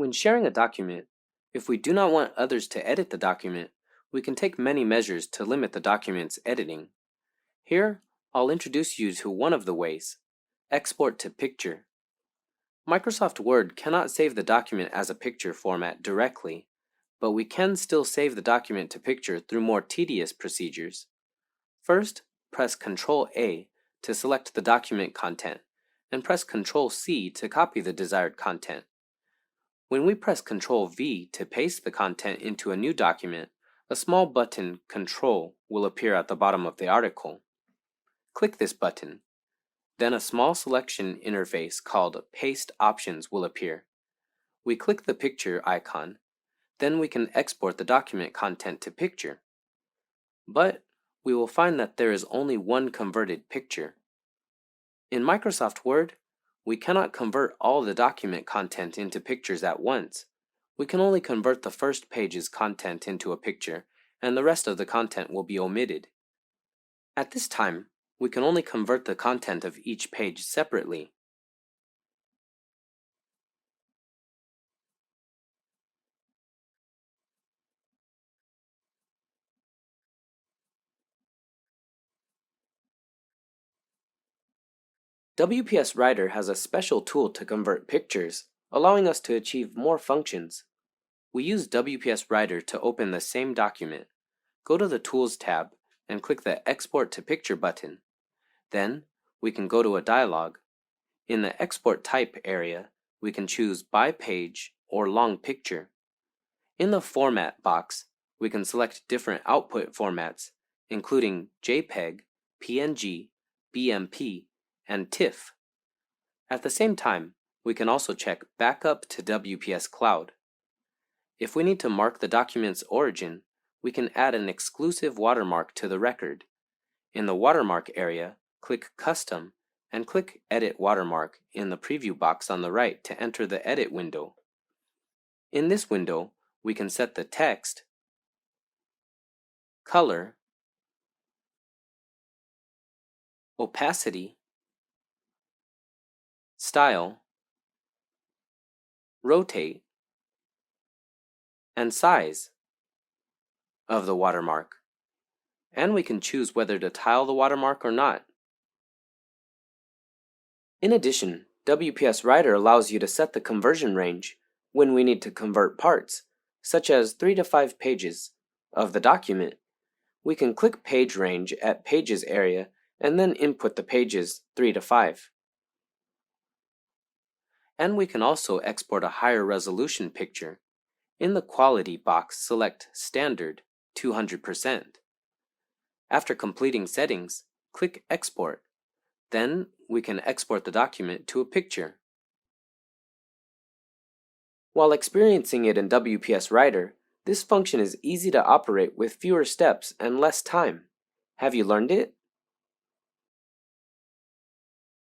When sharing a document, if we do not want others to edit the document, we can take many measures to limit the document's editing. Here, I'll introduce you to one of the ways: export to picture. Microsoft Word cannot save the document as a picture format directly, but we can still save the document to picture through more tedious procedures. First, press Ctrl-A to select the document content, and press Ctrl-C to copy the desired content. When we press Ctrl-V to paste the content into a new document, a small button, Control, will appear at the bottom of the article. Click this button. Then a small selection interface called Paste Options will appear. We click the picture icon. Then we can export the document content to picture. But we will find that there is only one converted picture. In Microsoft Word, we cannot convert all the document content into pictures at once. We can only convert the first page's content into a picture, and the rest of the content will be omitted. At this time, we can only convert the content of each page separately. WPS Writer has a special tool to convert pictures, allowing us to achieve more functions. We use WPS Writer to open the same document. Go to the Tools tab and click the Export to Picture button. Then, we can go to a dialog. In the Export Type area, we can choose by page or long picture. In the Format box, we can select different output formats, including JPEG, PNG, BMP, and TIFF. At the same time, we can also check Backup to WPS Cloud. If we need to mark the document's origin, we can add an exclusive watermark to the record. In the Watermark area, click Custom and click Edit Watermark in the preview box on the right to enter the Edit window. In this window, we can set the text, color, opacity, style, rotate, and size of the watermark. And we can choose whether to tile the watermark or not. In addition, WPS Writer allows you to set the conversion range when we need to convert parts, such as 3 to 5 pages, of the document. We can click Page Range at Pages area and then input the pages 3 to 5. And we can also export a higher resolution picture. In the Quality box, select Standard 200%. After completing settings, click Export. Then we can export the document to a picture. While experiencing it in WPS Writer, this function is easy to operate with fewer steps and less time. Have you learned it?